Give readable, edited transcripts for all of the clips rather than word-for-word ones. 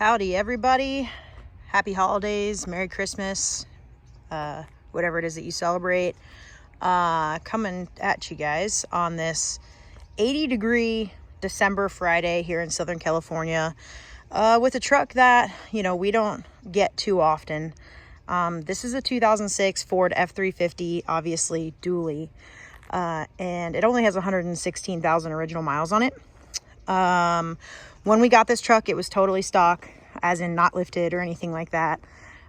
Howdy everybody, happy holidays, Merry Christmas, whatever it is that you celebrate. Coming at you guys on this 80-degree December Friday here in Southern California with a truck that, we don't get too often. This is a 2006 Ford F350, obviously dually, and it only has 116,000 original miles on it. When we got this truck, it was totally stock, as in not lifted or anything like that.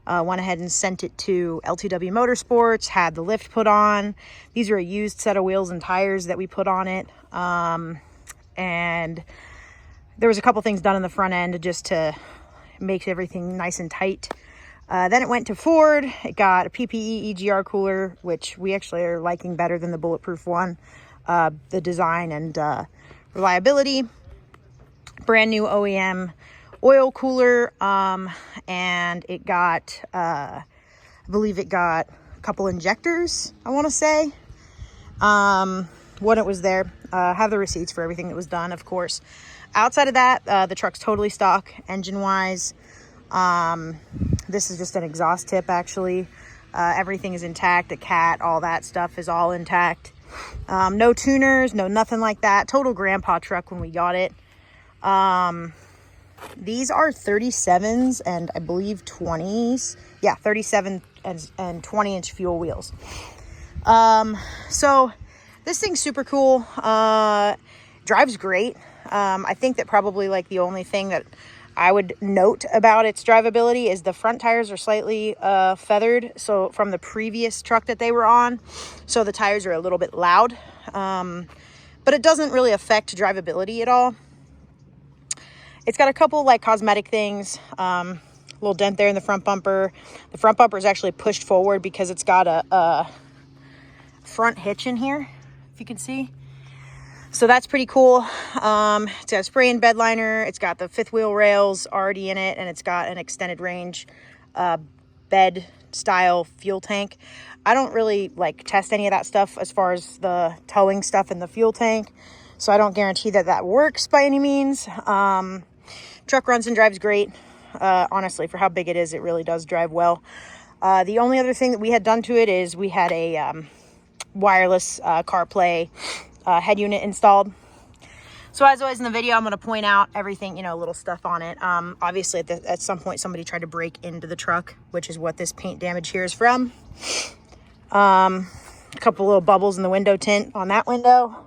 Went ahead and sent it to LTW Motorsports, had the lift put on. These are a used set of wheels and tires that we put on it. And there was a couple things done in the front end just to make everything nice and tight. Then it went to Ford. It got a PPE EGR cooler, which we actually are liking better than the bulletproof one. The design and reliability. Brand new OEM oil cooler, and it got I believe it got a couple injectors, I want to say, when it was there. Have the receipts for everything that was done, of course. Outside of that, the truck's totally stock engine wise. This is just an exhaust tip, actually. Everything is intact. The cat, all that stuff is all intact. No tuners, no nothing like that. Total grandpa truck when we got it. These are 37s and I believe 20s. Yeah, 37 and 20-inch fuel wheels. So this thing's super cool. Drives great. I think that probably like the only thing that I would note about its drivability is the front tires are slightly feathered. So from the previous truck that they were on, so the tires are a little bit loud. But it doesn't really affect drivability at all. It's got a couple like cosmetic things, little dent there in the front bumper. The front bumper is actually pushed forward because it's got a front hitch in here, if you can see. So that's pretty cool. It's got a spray and bed liner. It's got the fifth wheel rails already in it, and it's got an extended range bed style fuel tank. I don't really like test any of that stuff as far as the towing stuff in the fuel tank, so I don't guarantee that that works by any means. Truck runs and drives great. Honestly, for how big it is, it really does drive well. The only other thing that we had done to it is we had a wireless CarPlay head unit installed. So as always in the video, I'm going to point out everything, little stuff on it. Obviously, at some point, somebody tried to break into the truck, which is what this paint damage here is from. A couple little bubbles in the window tint on that window.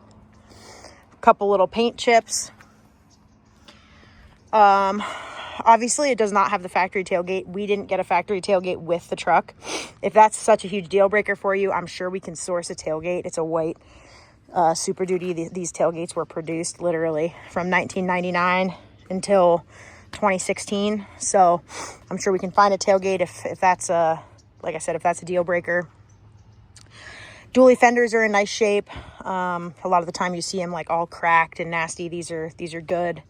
A couple little paint chips. Obviously it does not have the factory tailgate. We didn't get a factory tailgate with the truck. If that's such a huge deal breaker for you, I'm sure we can source a tailgate. It's a white Super Duty. These tailgates were produced literally from 1999 until 2016. So I'm sure we can find a tailgate if that's like I said, if that's a deal breaker. Dually fenders are in nice shape. A lot of the time you see them like all cracked and nasty. These are good.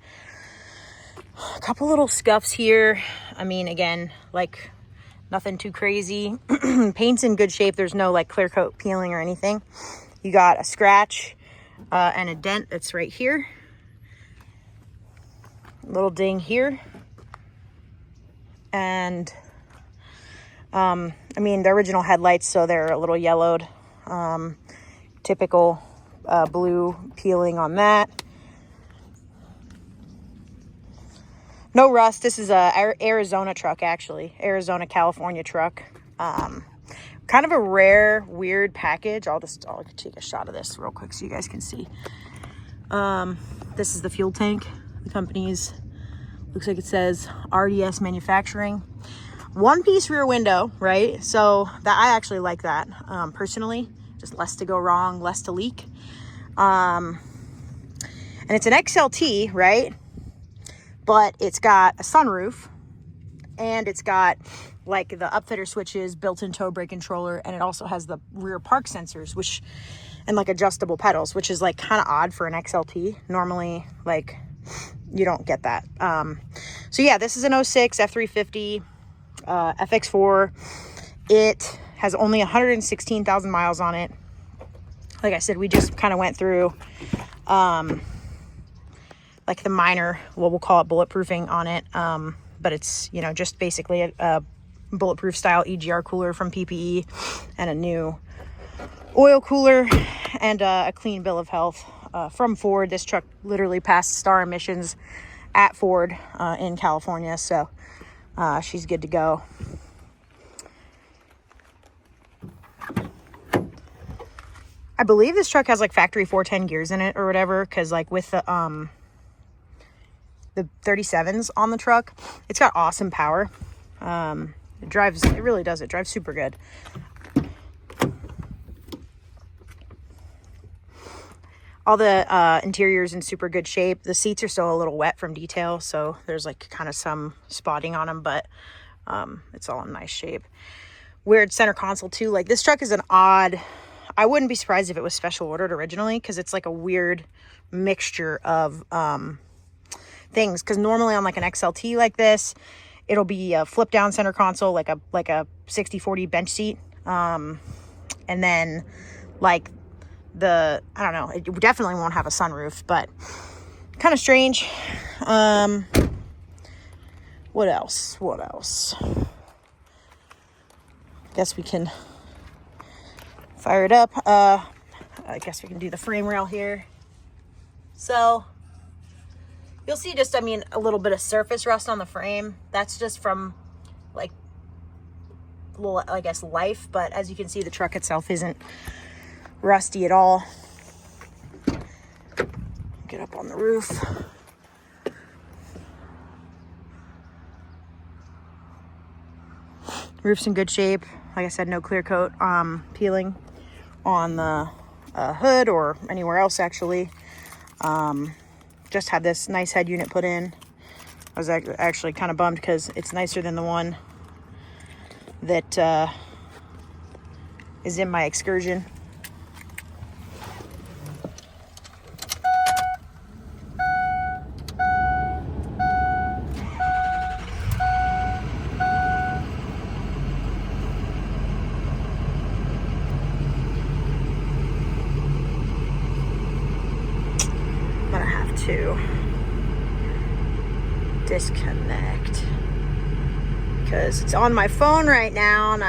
A couple little scuffs here. I mean, again, like nothing too crazy. Paint's in good shape. There's no like clear coat peeling or anything. You got a scratch and a dent that's right here. A little ding here. And I mean, the original headlights, so they're a little yellowed. Typical blue peeling on that. No rust. This is a Arizona truck, actually. Arizona, California truck. Kind of a rare, weird package. I'll take a shot of this real quick so you guys can see. This is the fuel tank. The company's, looks like it says RDS Manufacturing. One piece rear window, right? So that I actually like that, personally. Just less to go wrong, less to leak. And it's an XLT, right? But it's got a sunroof, and it's got like the upfitter switches, built-in tow brake controller, and it also has the rear park sensors, and like adjustable pedals, which is like kind of odd for an XLT. Normally, like you don't get that. So yeah, this is an 06 F350 FX4. It has only 116,000 miles on it. Like I said, we just kind of went through like the minor, what we'll call it, bulletproofing on it. but it's, you know, just basically a bulletproof style EGR cooler from PPE and a new oil cooler and a clean bill of health from Ford. This truck literally passed star emissions at Ford in California, so she's good to go. I believe this truck has like factory 410 gears in it or whatever, because like with the 37s on the truck, it's got awesome power. It really does. It drives super good. All the interior's in super good shape. The seats are still a little wet from detail, so there's like kind of some spotting on them, but it's all in nice shape. Weird center console too. Like this truck is an odd, I wouldn't be surprised if it was special ordered originally, because it's like a weird mixture of things. Because normally on like an XLT like this, it'll be a flip down center console, like a 60/40 bench seat, and then like I don't know, it definitely won't have a sunroof, but kind of strange. What else? Guess we can fire it up. I guess we can do the frame rail here. So you'll see just, I mean, a little bit of surface rust on the frame. That's just from like, little, I guess, life. But as you can see, the truck itself isn't rusty at all. Get up on the roof. Roof's in good shape. Like I said, no clear coat peeling on the hood or anywhere else actually. Just had this nice head unit put in. I was actually kind of bummed because it's nicer than the one that is in my Excursion. To disconnect because it's on my phone right now, and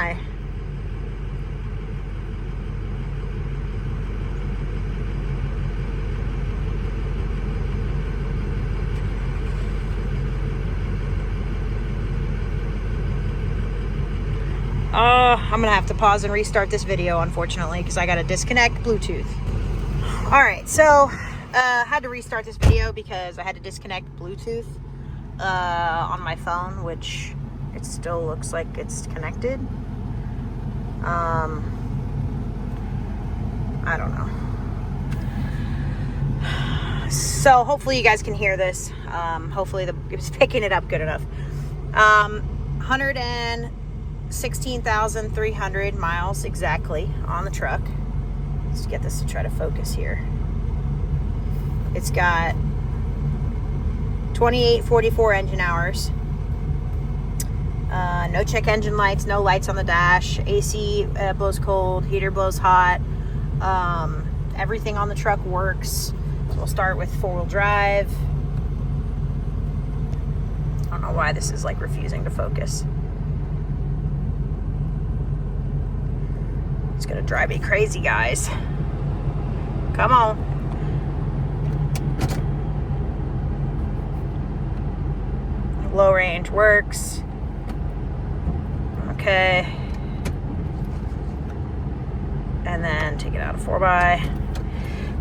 I'm gonna have to pause and restart this video, unfortunately, because I gotta disconnect Bluetooth. All right, so had to restart this video because I had to disconnect Bluetooth on my phone, which it still looks like it's connected. I don't know. So hopefully you guys can hear this. Hopefully it's picking it up good enough. 116,300 miles exactly on the truck. Let's get this to try to focus here. It's got 2844 engine hours. No check engine lights, no lights on the dash. AC blows cold, heater blows hot. Everything on the truck works. So we'll start with four-wheel drive. I don't know why this is like refusing to focus. It's gonna drive me crazy, guys. Come on. Low range works. Okay. And then take it out of 4x.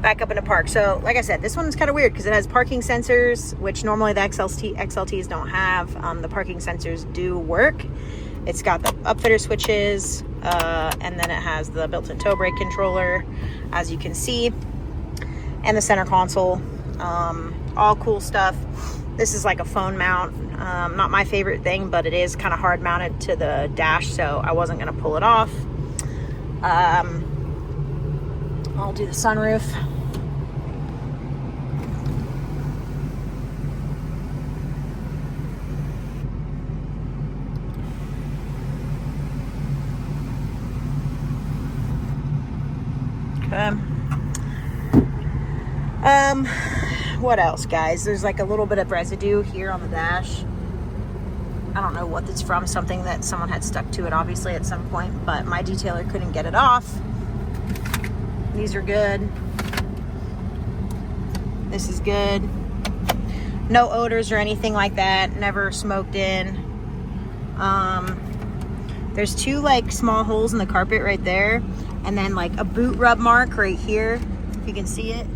Back up into park. So, like I said, this one's kind of weird because it has parking sensors, which normally the XLTs don't have. The parking sensors do work. It's got the upfitter switches, and then it has the built-in toe brake controller, as you can see, and the center console. All cool stuff. This is like a phone mount. Not my favorite thing, but it is kind of hard mounted to the dash, so I wasn't going to pull it off. I'll do the sunroof. Okay. What else, guys? There's like a little bit of residue here on the dash. I don't know what it's from, something that someone had stuck to it obviously at some point, but my detailer couldn't get it off. These are good. This is good. No odors or anything like that. Never smoked in. There's two like small holes in the carpet right there, and then like a boot rub mark right here, if you can see it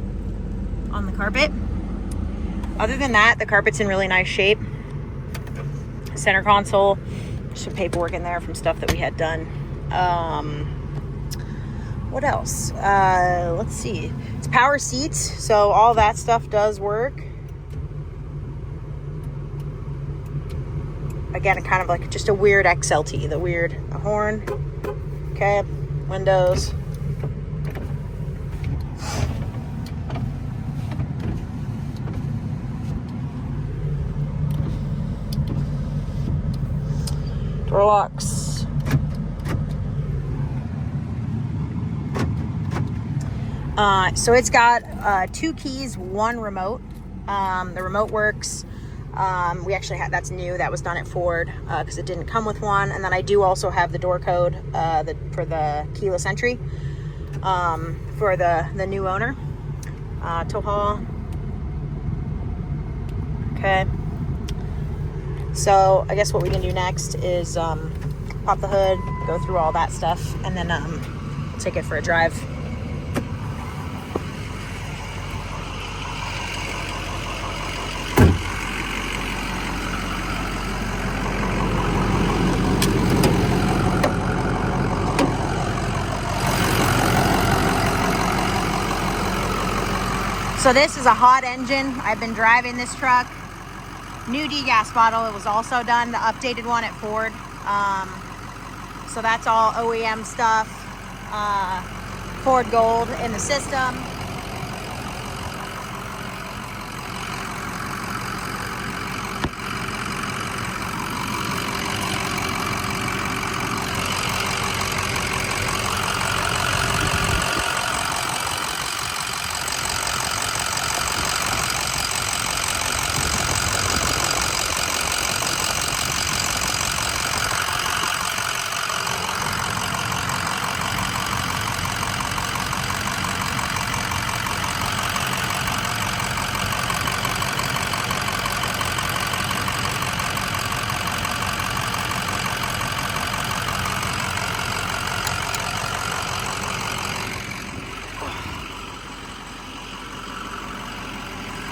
on the carpet. Other than that, the carpet's in really nice shape. Center console, some paperwork in there from stuff that we had done. What else? Let's see. It's power seats, so all that stuff does work. Again, kind of like just a weird XLT, a horn. Okay, windows. Door locks. So it's got 2 keys, 1 remote. The remote works. We actually had, that's new, that was done at Ford because it didn't come with one. And then I do also have the door code for the keyless entry for the new owner. Tow haul. Okay. So I guess what we can do next is pop the hood, go through all that stuff, and then take it for a drive. So this is a hot engine. I've been driving this truck. New degas bottle. It was also done, the updated one at Ford. So that's all OEM stuff. Ford Gold in the system.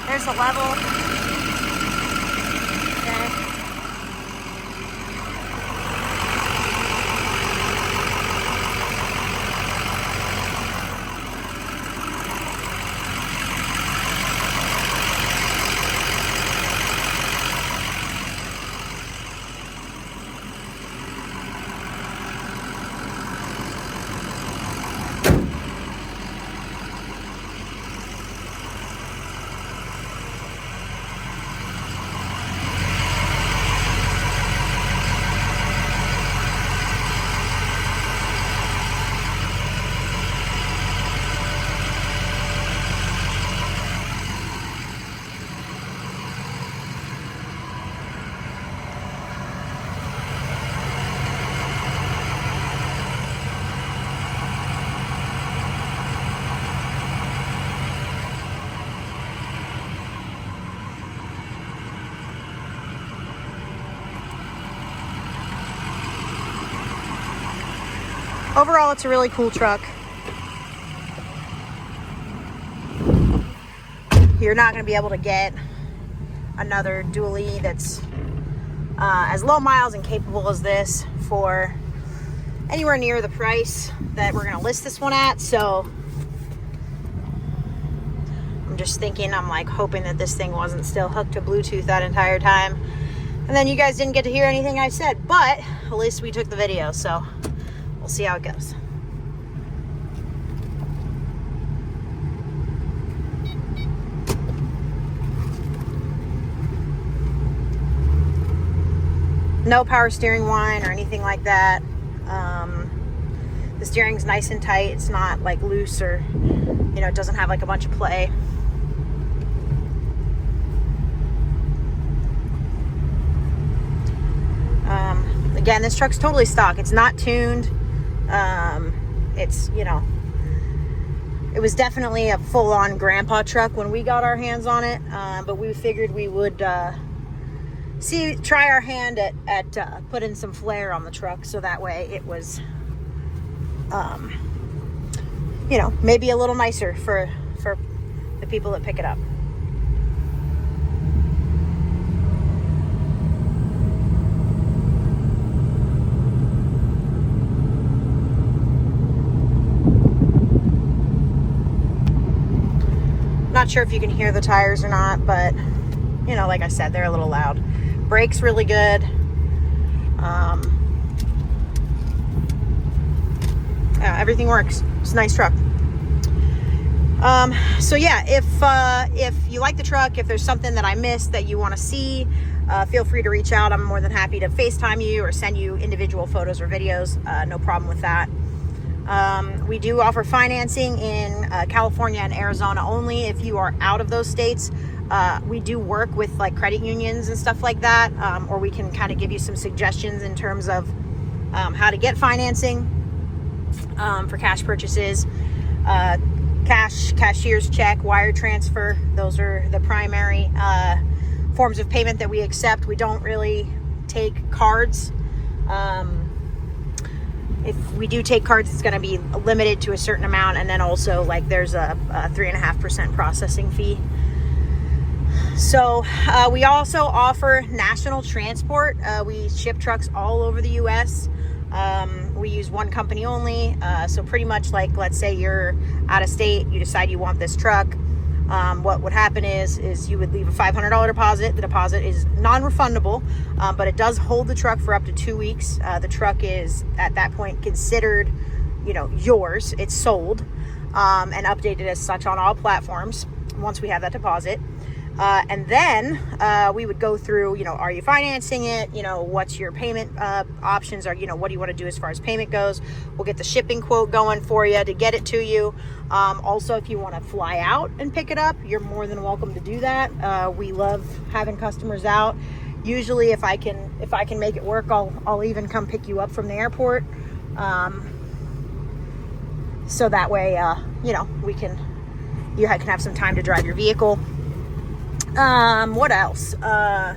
There's the level. Okay. Overall, it's a really cool truck. You're not going to be able to get another dually that's as low miles and capable as this for anywhere near the price that we're going to list this one at. So I'm just thinking, I'm like hoping that this thing wasn't still hooked to Bluetooth that entire time. And then you guys didn't get to hear anything I said, but at least we took the video, so we'll see how it goes. No power steering whine or anything like that. The steering's nice and tight. It's not like loose or, you know, it doesn't have like a bunch of play. Again, this truck's totally stock. It's not tuned. It's, you know, it was definitely a full-on grandpa truck when we got our hands on it, but we figured we would try our hand at putting some flair on the truck, so that way it was, you know, maybe a little nicer for the people that pick it up. Not sure if you can hear the tires or not, but you know, like I said, they're a little loud. Brakes really good. Yeah, everything works. It's a nice truck. So yeah, if you like the truck, if there's something that I missed that you want to see, feel free to reach out. I'm more than happy to FaceTime you or send you individual photos or videos. No problem with that. We do offer financing in California and Arizona only. If you are out of those states, we do work with like credit unions and stuff like that, or we can kind of give you some suggestions in terms of how to get financing for cash purchases. Cashier's check, wire transfer, those are the primary forms of payment that we accept. We don't really take cards. If we do take cards, it's going to be limited to a certain amount, and then also like there's a 3.5% processing fee. So we also offer national transport. We ship trucks all over the U.S. We use one company only. So pretty much like, let's say you're out of state, you decide you want this truck. What would happen is you would leave a $500 deposit. The deposit is non-refundable, but it does hold the truck for up to 2 weeks. The truck is at that point considered, you know, yours. It's sold and updated as such on all platforms once we have that deposit. And then we would go through, you know, are you financing it? You know, what's your payment options? Or, you know, what do you want to do as far as payment goes? We'll get the shipping quote going for you to get it to you. Also, if you want to fly out and pick it up, you're more than welcome to do that. We love having customers out. Usually, if I can make it work, I'll even come pick you up from the airport. So that way, you know, you can have some time to drive your vehicle. What else? Yeah,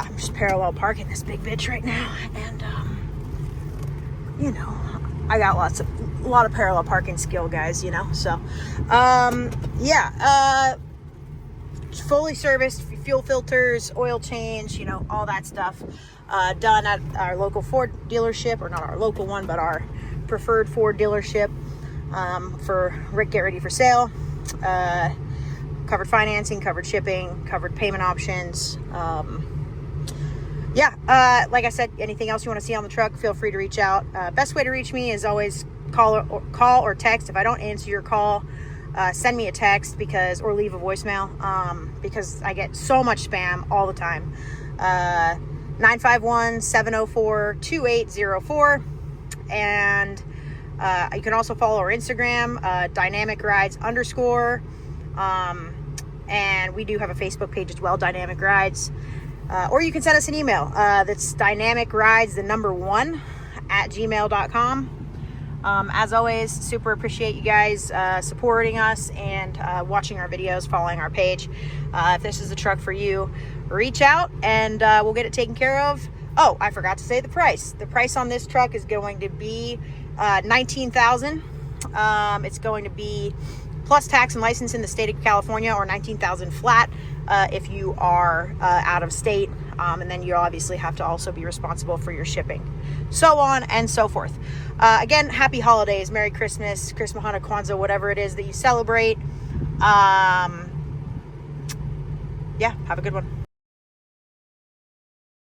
I'm just parallel parking this big bitch right now, and you know, I got a lot of parallel parking skill, guys, you know. So yeah, fully serviced, fuel filters, oil change, you know, all that stuff done at our local Ford dealership, or not our local one, but our preferred Ford dealership, for Rick Get Ready for Sale. Covered financing, covered shipping, covered payment options. Yeah, like I said, anything else you want to see on the truck, feel free to reach out. Best way to reach me is always call or text. If I don't answer your call, send me a text or leave a voicemail, because I get so much spam all the time. 951-704-2804. And you can also follow our Instagram, dynamicrides_. And we do have a Facebook page as well, Dynamic Rides. Or you can send us an email. That's dynamicrides1@gmail.com. As always, super appreciate you guys supporting us and watching our videos, following our page. If this is a truck for you, reach out and we'll get it taken care of. Oh, I forgot to say the price. The price on this truck is going to be $19,000. It's going to be plus tax and license in the state of California, or $19,000 flat if you are out of state. And then you obviously have to also be responsible for your shipping, so on and so forth. Again, happy holidays, Merry Christmas, Hanukkah, Kwanzaa, whatever it is that you celebrate. Yeah, have a good one.